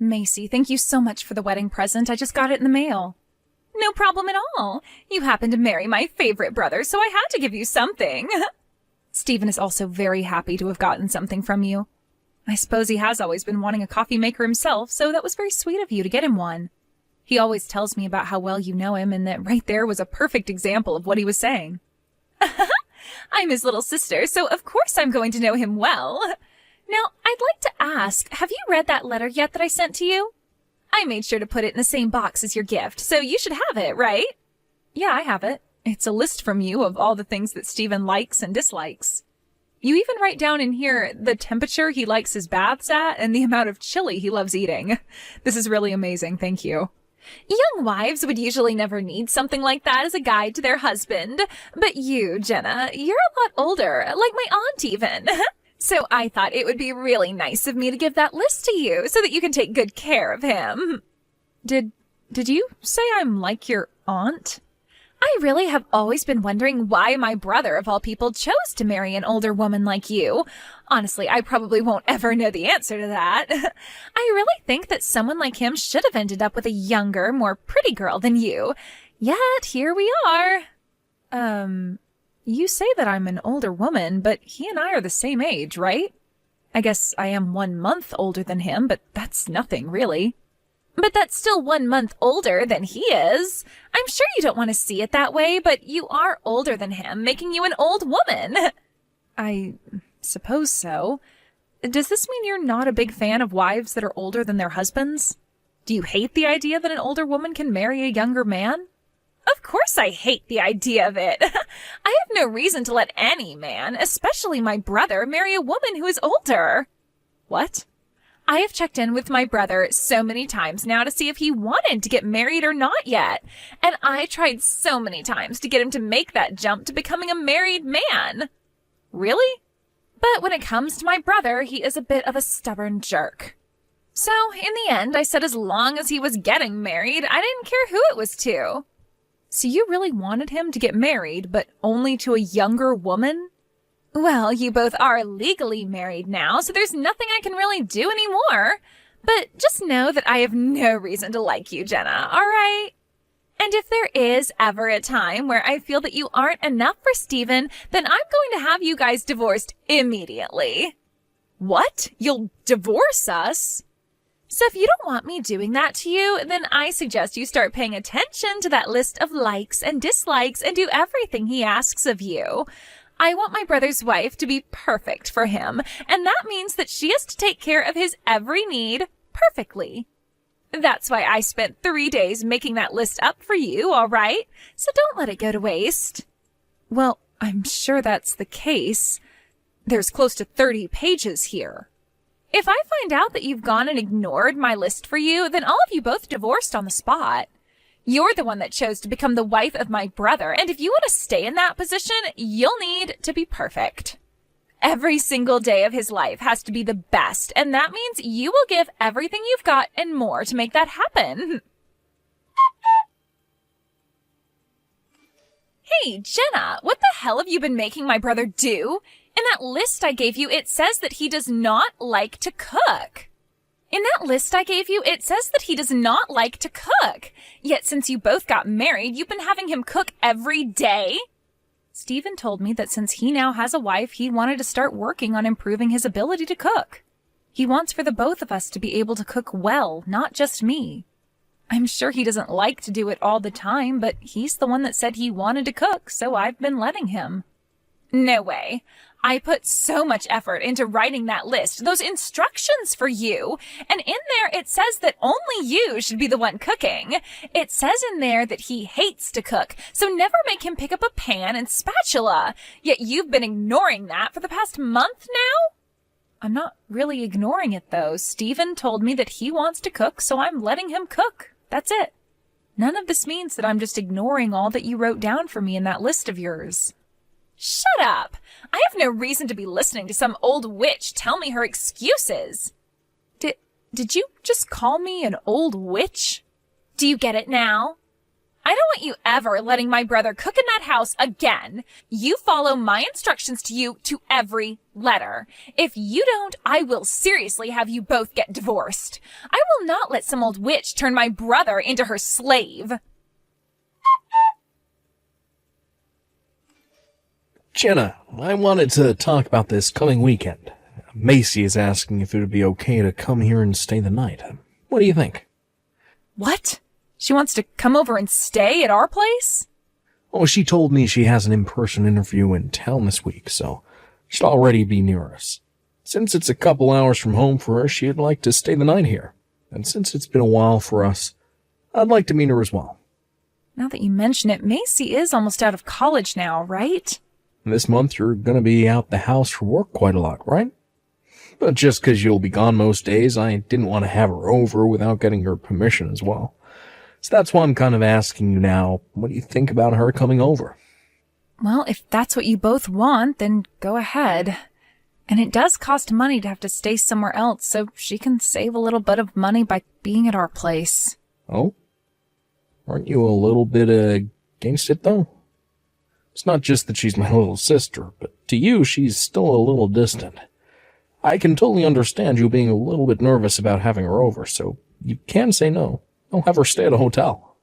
Macy, thank you so much for the wedding present. I just got it in the mail. No problem at all. You happen to marry my favorite brother, so I had to give you something. Stephen is also very happy to have gotten something from you. I suppose he has always been wanting a coffee maker himself, so that was very sweet of you to get him one. He always tells me about how well you know him, and that right there was a perfect example of what he was saying. I'm his little sister, so of course I'm going to know him well. Now, I'd like to ask, have you read that letter yet that I sent to you? I made sure to put it in the same box as your gift, so you should have it, right? Yeah, I have it. It's a list from you of all the things that Stephen likes and dislikes. You even write down in here the temperature he likes his baths at and the amount of chili he loves eating. This is really amazing, thank you. Young wives would usually never need something like that as a guide to their husband. But you, Jenna, you're a lot older, like my aunt even. So I thought it would be really nice of me to give that list to you so that you can take good care of him. Did you say I'm like your aunt? I really have always been wondering why my brother, of all people, chose to marry an older woman like you. Honestly, I probably won't ever know the answer to that. I really think that someone like him should have ended up with a younger, more pretty girl than you. Yet, here we are. You say that I'm an older woman, but he and I are the same age, right? I guess I am 1 month older than him, but that's nothing, really. But that's still 1 month older than he is. I'm sure you don't want to see it that way, but you are older than him, making you an old woman. I suppose so. Does this mean you're not a big fan of wives that are older than their husbands? Do you hate the idea that an older woman can marry a younger man? Of course I hate the idea of it. I have no reason to let any man, especially my brother, marry a woman who is older. What? I have checked in with my brother so many times now to see if he wanted to get married or not yet. And I tried so many times to get him to make that jump to becoming a married man. Really? But when it comes to my brother, he is a bit of a stubborn jerk. So, in the end, I said as long as he was getting married, I didn't care who it was to. So you really wanted him to get married, but only to a younger woman? Well, you both are legally married now, so there's nothing I can really do anymore. But just know that I have no reason to like you, Jenna, all right? And if there is ever a time where I feel that you aren't enough for Stephen, then I'm going to have you guys divorced immediately. What? You'll divorce us? So if you don't want me doing that to you, then I suggest you start paying attention to that list of likes and dislikes and do everything he asks of you. I want my brother's wife to be perfect for him, and that means that she has to take care of his every need perfectly. That's why I spent 3 days making that list up for you, all right? So don't let it go to waste. Well, I'm sure that's the case. There's close to 30 pages here. If I find out that you've gone and ignored my list for you, then I'll have you both divorced on the spot. You're the one that chose to become the wife of my brother, and if you want to stay in that position, you'll need to be perfect. Every single day of his life has to be the best, and that means you will give everything you've got and more to make that happen. Hey, Jenna, what the hell have you been making my brother do? In that list I gave you, it says that he does not like to cook. In that list I gave you, it says that he does not like to cook. Yet since you both got married, you've been having him cook every day? Stephen told me that since he now has a wife, he wanted to start working on improving his ability to cook. He wants for the both of us to be able to cook well, not just me. I'm sure he doesn't like to do it all the time, but he's the one that said he wanted to cook, so I've been letting him. No way. I put so much effort into writing that list, those instructions for you. And in there, it says that only you should be the one cooking. It says in there that he hates to cook, so never make him pick up a pan and spatula. Yet you've been ignoring that for the past month now? I'm not really ignoring it, though. Stephen told me that he wants to cook, so I'm letting him cook. That's it. None of this means that I'm just ignoring all that you wrote down for me in that list of yours. Shut up! I have no reason to be listening to some old witch tell me her excuses. Did you just call me an old witch? Do you get it now? I don't want you ever letting my brother cook in that house again. You follow my instructions to you to every letter. If you don't, I will seriously have you both get divorced. I will not let some old witch turn my brother into her slave. Jenna, I wanted to talk about this coming weekend. Macy is asking if it would be okay to come here and stay the night. What do you think? What? She wants to come over and stay at our place? Oh, she told me she has an in-person interview in town this week, so she'll already be near us. Since it's a couple hours from home for her, she'd like to stay the night here. And since it's been a while for us, I'd like to meet her as well. Now that you mention it, Macy is almost out of college now, right? This month you're gonna be out the house for work quite a lot, right? But just 'cause you'll be gone most days, I didn't want to have her over without getting her permission as well. So that's why I'm kind of asking you now, what do you think about her coming over? Well, if that's what you both want, then go ahead. And it does cost money to have to stay somewhere else, so she can save a little bit of money by being at our place. Oh? Aren't you a little bit against it, though? It's not just that she's my little sister, but to you, she's still a little distant. I can totally understand you being a little bit nervous about having her over, so you can say no. I'll have her stay at a hotel.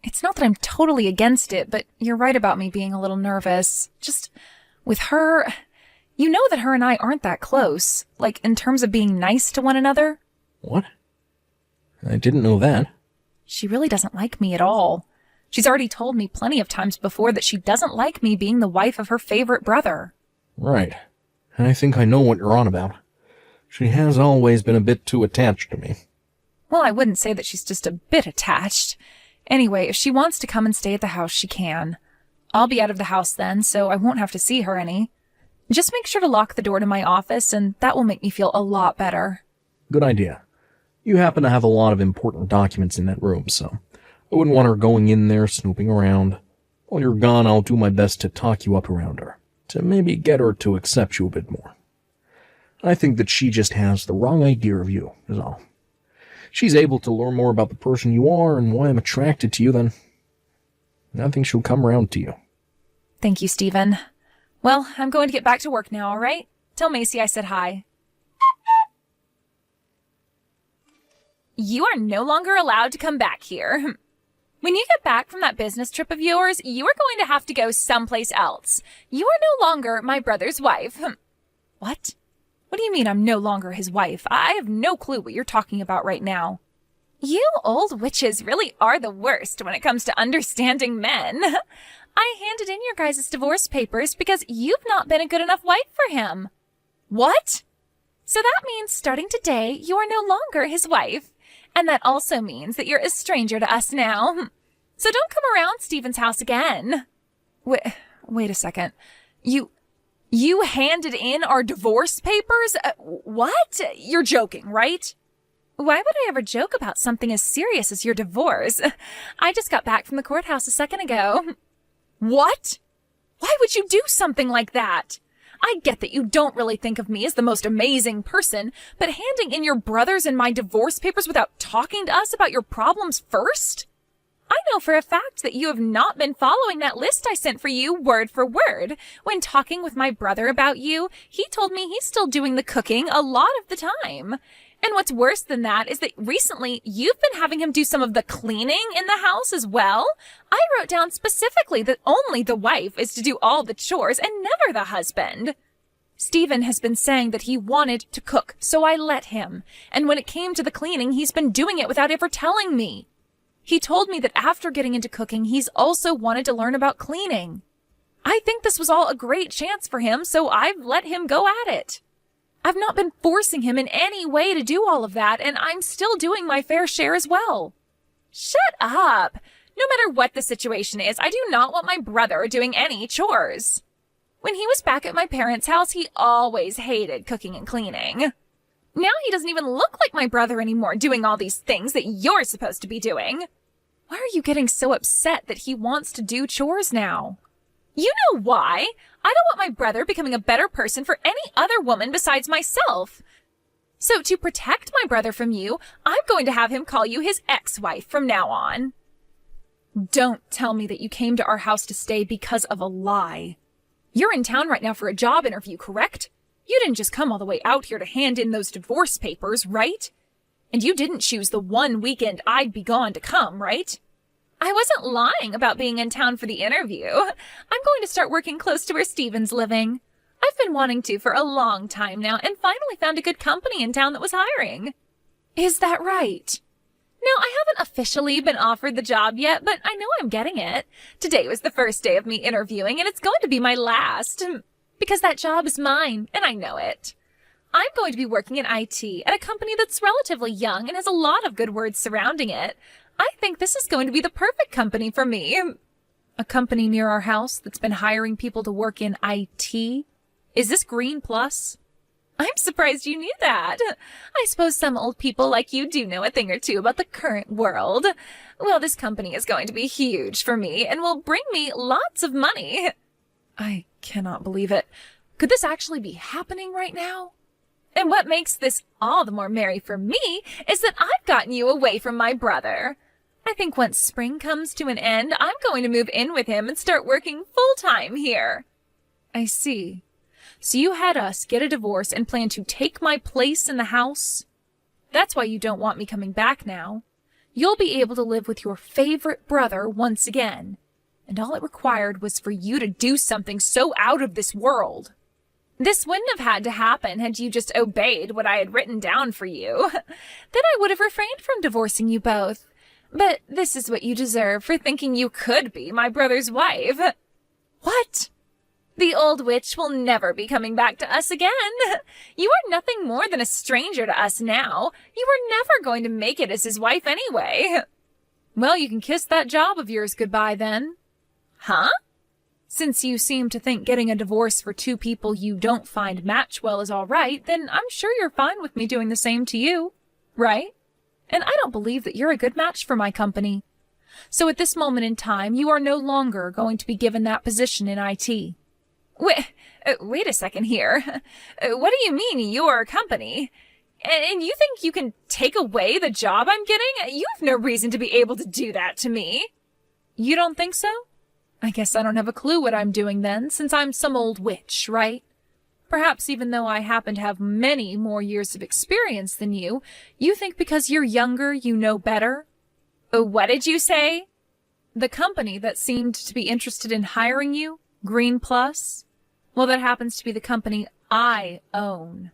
It's not that I'm totally against it, but you're right about me being a little nervous. Just with her, you know that her and I aren't that close, like in terms of being nice to one another. What? I didn't know that. She really doesn't like me at all. She's already told me plenty of times before that she doesn't like me being the wife of her favorite brother. Right. I think I know what you're on about. She has always been a bit too attached to me. Well, I wouldn't say that she's just a bit attached. Anyway, if she wants to come and stay at the house, she can. I'll be out of the house then, so I won't have to see her any. Just make sure to lock the door to my office, and that will make me feel a lot better. Good idea. You happen to have a lot of important documents in that room, so I wouldn't want her going in there snooping around. While you're gone, I'll do my best to talk you up around her, to maybe get her to accept you a bit more. I think that she just has the wrong idea of you, is all. She's able to learn more about the person you are and why I'm attracted to you, then I think she'll come around to you. Thank you, Stephen. Well, I'm going to get back to work now, all right? Tell Macy I said hi. You are no longer allowed to come back here. When you get back from that business trip of yours, you are going to have to go someplace else. You are no longer my brother's wife. What? What do you mean I'm no longer his wife? I have no clue what you're talking about right now. You old witches really are the worst when it comes to understanding men. I handed in your guys' divorce papers because you've not been a good enough wife for him. What? So that means starting today, you are no longer his wife. And that also means that you're a stranger to us now. So don't come around Stephen's house again. Wait a second. You handed in our divorce papers? What? You're joking, right? Why would I ever joke about something as serious as your divorce? I just got back from the courthouse a second ago. What? Why would you do something like that? I get that you don't really think of me as the most amazing person, but handing in your brothers and my divorce papers without talking to us about your problems first? I know for a fact that you have not been following that list I sent for you word for word. When talking with my brother about you, he told me he's still doing the cooking a lot of the time. And what's worse than that is that recently you've been having him do some of the cleaning in the house as well. I wrote down specifically that only the wife is to do all the chores and never the husband. Stephen has been saying that he wanted to cook, so I let him. And when it came to the cleaning, he's been doing it without ever telling me. He told me that after getting into cooking, he's also wanted to learn about cleaning. I think this was all a great chance for him, so I've let him go at it. I've not been forcing him in any way to do all of that, and I'm still doing my fair share as well. Shut up! No matter what the situation is, I do not want my brother doing any chores. When he was back at my parents' house, he always hated cooking and cleaning. Now he doesn't even look like my brother anymore, doing all these things that you're supposed to be doing. Why are you getting so upset that he wants to do chores now? You know why? I don't want my brother becoming a better person for any other woman besides myself. So to protect my brother from you, I'm going to have him call you his ex-wife from now on. Don't tell me that you came to our house to stay because of a lie. You're in town right now for a job interview, correct? You didn't just come all the way out here to hand in those divorce papers, right? And you didn't choose the one weekend I'd be gone to come, right? I wasn't lying about being in town for the interview. I'm going to start working close to where Steven's living. I've been wanting to for a long time now and finally found a good company in town that was hiring. Is that right? No, I haven't officially been offered the job yet, but I know I'm getting it. Today was the first day of me interviewing, and it's going to be my last. Because that job is mine, and I know it. I'm going to be working in IT at a company that's relatively young and has a lot of good words surrounding it. I think this is going to be the perfect company for me. A company near our house that's been hiring people to work in IT? Is this Green Plus? I'm surprised you knew that. I suppose some old people like you do know a thing or two about the current world. Well, this company is going to be huge for me and will bring me lots of money. I cannot believe it. Could this actually be happening right now? And what makes this all the more merry for me is that I've gotten you away from my brother. I think once spring comes to an end, I'm going to move in with him and start working full-time here. I see. So you had us get a divorce and plan to take my place in the house? That's why you don't want me coming back now. You'll be able to live with your favorite brother once again. And all it required was for you to do something so out of this world. This wouldn't have had to happen had you just obeyed what I had written down for you. Then I would have refrained from divorcing you both. But this is what you deserve for thinking you could be my brother's wife. What? The old witch will never be coming back to us again. You are nothing more than a stranger to us now. You were never going to make it as his wife anyway. Well, you can kiss that job of yours goodbye then. Huh? Since you seem to think getting a divorce for two people you don't find match well is all right, then I'm sure you're fine with me doing the same to you, right? And I don't believe that you're a good match for my company. So at this moment in time, you are no longer going to be given that position in IT. Wait a second here. What do you mean, your company? And you think you can take away the job I'm getting? You have no reason to be able to do that to me. You don't think so? I guess I don't have a clue what I'm doing then, since I'm some old witch, right? Perhaps even though I happen to have many more years of experience than you, you think because you're younger you know better? What did you say? The company that seemed to be interested in hiring you, Green Plus, well, that happens to be the company I own.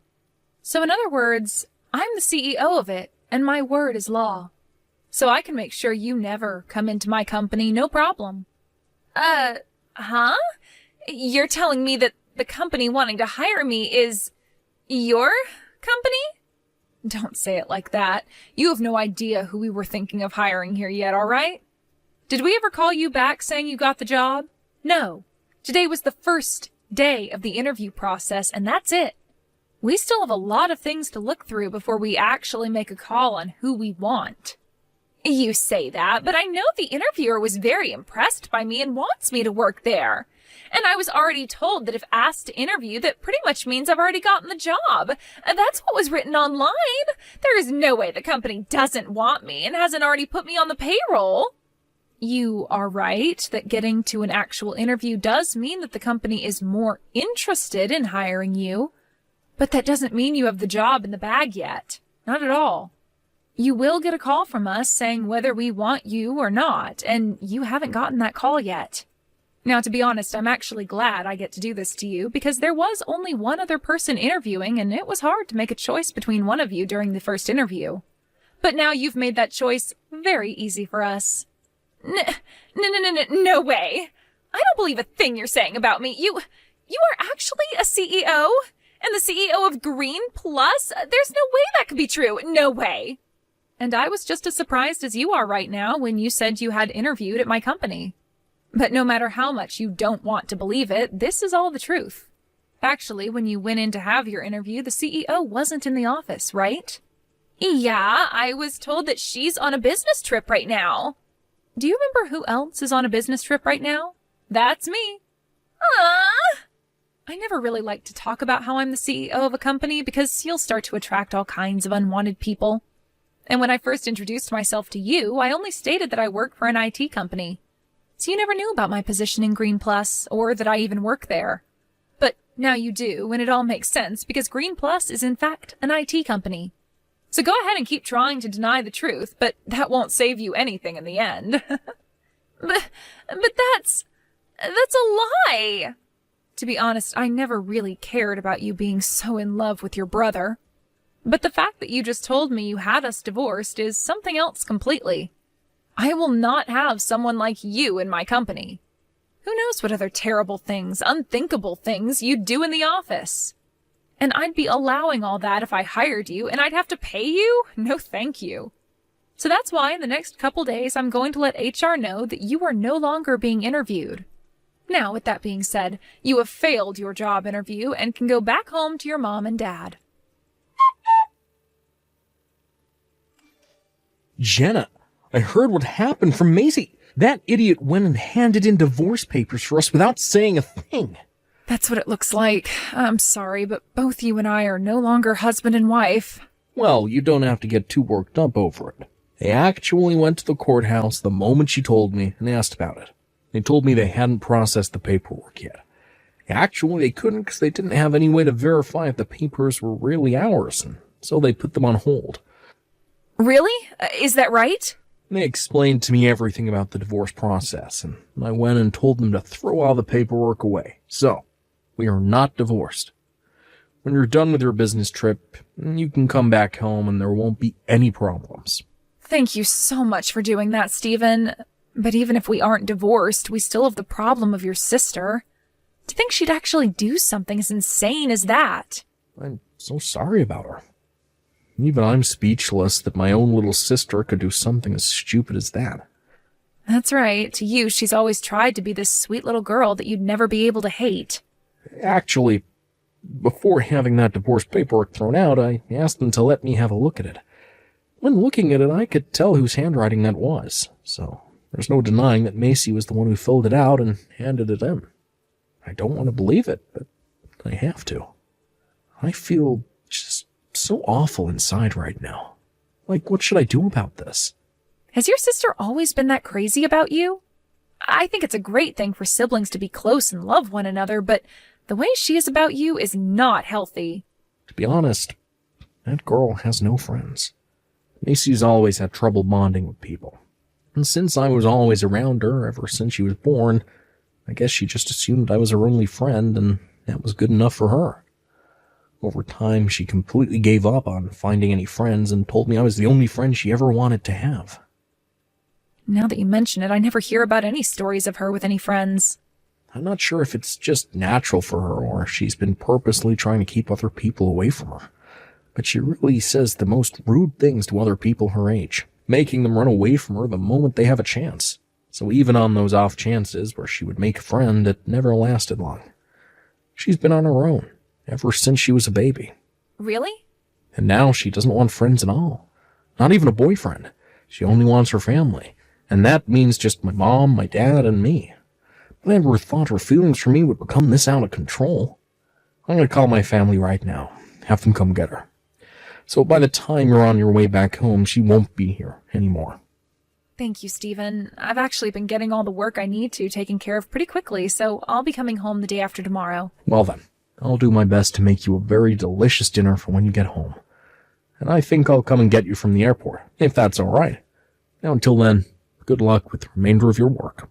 So in other words, I'm the CEO of it, and my word is law. So I can make sure you never come into my company, no problem. Huh? You're telling me that the company wanting to hire me is your company? Don't say it like that. You have no idea who we were thinking of hiring here yet, all right? Did we ever call you back saying you got the job? No. Today was the first day of the interview process, and that's it. We still have a lot of things to look through before we actually make a call on who we want. You say that, but I know the interviewer was very impressed by me and wants me to work there. And I was already told that if asked to interview, that pretty much means I've already gotten the job. That's what was written online. There is no way the company doesn't want me and hasn't already put me on the payroll. You are right that getting to an actual interview does mean that the company is more interested in hiring you. But that doesn't mean you have the job in the bag yet. Not at all. You will get a call from us saying whether we want you or not, and you haven't gotten that call yet. Now, to be honest, I'm actually glad I get to do this to you, because there was only one other person interviewing, and it was hard to make a choice between one of you during the first interview. But now you've made that choice very easy for us. No way. I don't believe a thing you're saying about me. You are actually a CEO? And the CEO of Green Plus? There's no way that could be true. No way. And I was just as surprised as you are right now when you said you had interviewed at my company. But no matter how much you don't want to believe it, this is all the truth. Actually, when you went in to have your interview, the CEO wasn't in the office, right? Yeah, I was told that she's on a business trip right now. Do you remember who else is on a business trip right now? That's me. I never really like to talk about how I'm the CEO of a company because you'll start to attract all kinds of unwanted people. And when I first introduced myself to you, I only stated that I work for an IT company. So you never knew about my position in Green Plus, or that I even work there. But now you do, and it all makes sense, because Green Plus is in fact an IT company. So go ahead and keep trying to deny the truth, but that won't save you anything in the end. but that's a lie! To be honest, I never really cared about you being so in love with your brother. But the fact that you just told me you had us divorced is something else completely. I will not have someone like you in my company. Who knows what other terrible things, unthinkable things you'd do in the office? And I'd be allowing all that if I hired you, and I'd have to pay you? No thank you. So that's why in the next couple days I'm going to let HR know that you are no longer being interviewed. Now, with that being said, you have failed your job interview and can go back home to your mom and dad. Jenna, I heard what happened from Macy. That idiot went and handed in divorce papers for us without saying a thing. That's what it looks like. I'm sorry, but both you and I are no longer husband and wife. Well, you don't have to get too worked up over it. They actually went to the courthouse the moment she told me and asked about it. They told me they hadn't processed the paperwork yet. Actually, they couldn't because they didn't have any way to verify if the papers were really ours, and so they put them on hold. Really? Is that right? They explained to me everything about the divorce process, and I went and told them to throw all the paperwork away. So, we are not divorced. When you're done with your business trip, you can come back home and there won't be any problems. Thank you so much for doing that, Stephen. But even if we aren't divorced, we still have the problem of your sister. To think she'd actually do something as insane as that. I'm so sorry about her. Even I'm speechless that my own little sister could do something as stupid as that. That's right. To you, she's always tried to be this sweet little girl that you'd never be able to hate. Actually, before having that divorce paperwork thrown out, I asked them to let me have a look at it. When looking at it, I could tell whose handwriting that was, so there's no denying that Macy was the one who filled it out and handed it in. I don't want to believe it, but I have to. I feel just so awful inside right now. Like, what should I do about this? Has your sister always been that crazy about you? I think it's a great thing for siblings to be close and love one another, but the way she is about you is not healthy. To be honest, that girl has no friends. Macy's always had trouble bonding with people. And since I was always around her ever since she was born, I guess she just assumed I was her only friend, and that was good enough for her. Over time, she completely gave up on finding any friends and told me I was the only friend she ever wanted to have. Now that you mention it, I never hear about any stories of her with any friends. I'm not sure if it's just natural for her or she's been purposely trying to keep other people away from her. But she really says the most rude things to other people her age, making them run away from her the moment they have a chance. So even on those off chances where she would make a friend, it never lasted long. She's been on her own ever since she was a baby. Really? And now she doesn't want friends at all. Not even a boyfriend. She only wants her family. And that means just my mom, my dad, and me. I never thought her feelings for me would become this out of control. I'm going to call my family right now. Have them come get her. So by the time you're on your way back home, she won't be here anymore. Thank you, Stephen. I've actually been getting all the work I need to taken care of pretty quickly, so I'll be coming home the day after tomorrow. Well then, I'll do my best to make you a very delicious dinner for when you get home. And I think I'll come and get you from the airport, if that's all right. Now until then, good luck with the remainder of your work.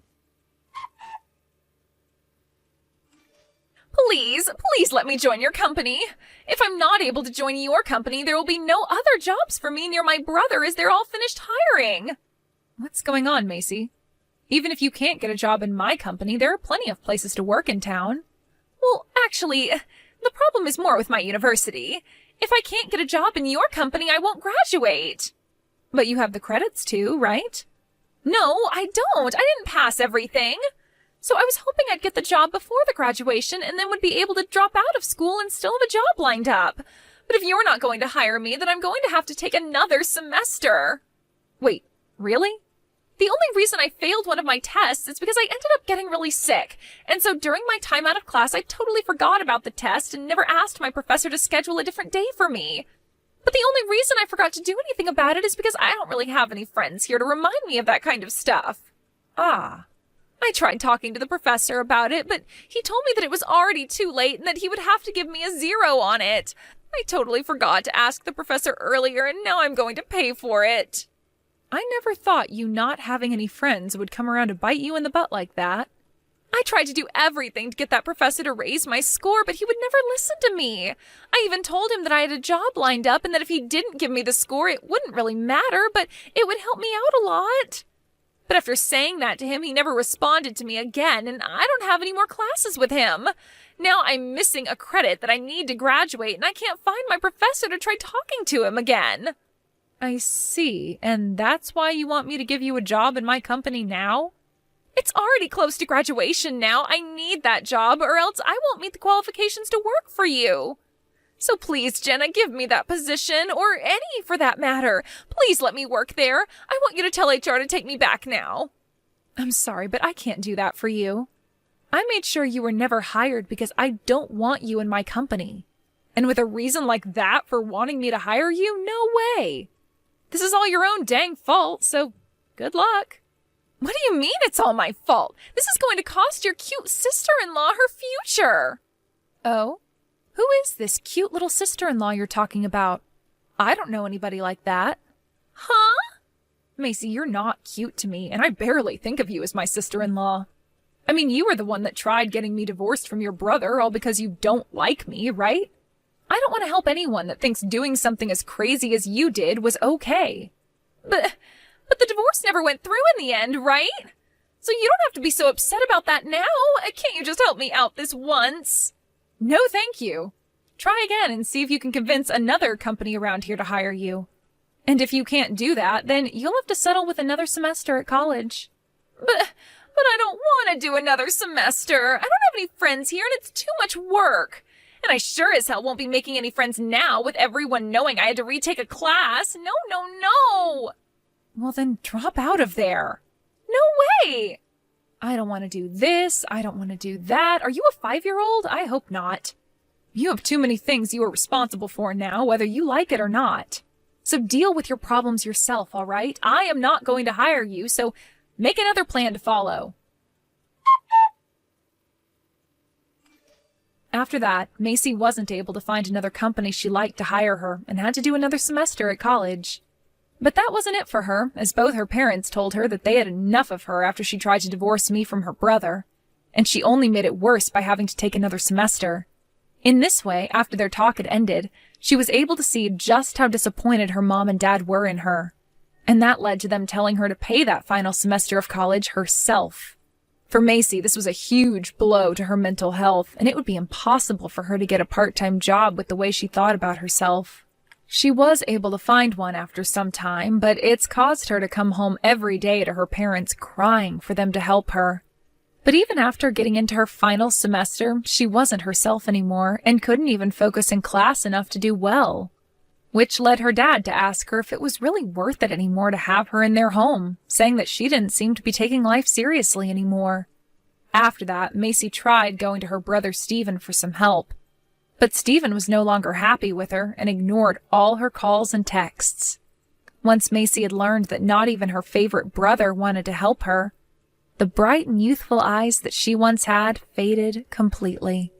Please let me join your company. If I'm not able to join your company, there will be no other jobs for me near my brother as they're all finished hiring. What's going on, Macy? Even if you can't get a job in my company, there are plenty of places to work in town. Well, actually, the problem is more with my university. If I can't get a job in your company, I won't graduate. But you have the credits too, right? No, I don't. I didn't pass everything. So I was hoping I'd get the job before the graduation and then would be able to drop out of school and still have a job lined up. But if you're not going to hire me, then I'm going to have to take another semester. Wait, really? The only reason I failed one of my tests is because I ended up getting really sick. And so during my time out of class, I totally forgot about the test and never asked my professor to schedule a different day for me. But the only reason I forgot to do anything about it is because I don't really have any friends here to remind me of that kind of stuff. Ah. I tried talking to the professor about it, but he told me that it was already too late and that he would have to give me a 0 on it. I totally forgot to ask the professor earlier, and now I'm going to pay for it. I never thought you not having any friends would come around to bite you in the butt like that. I tried to do everything to get that professor to raise my score, but he would never listen to me. I even told him that I had a job lined up and that if he didn't give me the score, it wouldn't really matter, but it would help me out a lot. But after saying that to him, he never responded to me again, and I don't have any more classes with him. Now I'm missing a credit that I need to graduate, and I can't find my professor to try talking to him again. I see, and that's why you want me to give you a job in my company now? It's already close to graduation now. I need that job, or else I won't meet the qualifications to work for you. So please, Jenna, give me that position, or any for that matter. Please let me work there. I want you to tell HR to take me back now. I'm sorry, but I can't do that for you. I made sure you were never hired because I don't want you in my company. And with a reason like that for wanting me to hire you, no way. This is all your own dang fault, so good luck. What do you mean it's all my fault? This is going to cost your cute sister-in-law her future. Oh? Who is this cute little sister-in-law you're talking about? I don't know anybody like that. Huh? Macy, you're not cute to me, and I barely think of you as my sister-in-law. I mean, you were the one that tried getting me divorced from your brother, all because you don't like me, right? I don't want to help anyone that thinks doing something as crazy as you did was okay. But the divorce never went through in the end, right? So you don't have to be so upset about that now. Can't you just help me out this once? No, thank you. Try again and see if you can convince another company around here to hire you. And if you can't do that, then you'll have to settle with another semester at college. But I don't want to do another semester. I don't have any friends here and it's too much work. And I sure as hell won't be making any friends now with everyone knowing I had to retake a class. No. Well, then drop out of there. No way! I don't want to do this. I don't want to do that. Are you a 5-year-old? I hope not. You have too many things you are responsible for now, whether you like it or not. So deal with your problems yourself, all right? I am not going to hire you, so make another plan to follow. After that, Macy wasn't able to find another company she liked to hire her and had to do another semester at college. But that wasn't it for her, as both her parents told her that they had enough of her after she tried to divorce me from her brother, and she only made it worse by having to take another semester. In this way, after their talk had ended, she was able to see just how disappointed her mom and dad were in her, and that led to them telling her to pay that final semester of college herself. For Macy, this was a huge blow to her mental health, and it would be impossible for her to get a part-time job with the way she thought about herself. She was able to find one after some time, but it's caused her to come home every day to her parents crying for them to help her. But even after getting into her final semester, she wasn't herself anymore and couldn't even focus in class enough to do well, which led her dad to ask her if it was really worth it anymore to have her in their home, saying that she didn't seem to be taking life seriously anymore. After that, Macy tried going to her brother Stephen for some help. But Stephen was no longer happy with her and ignored all her calls and texts. Once Macy had learned that not even her favorite brother wanted to help her, the bright and youthful eyes that she once had faded completely.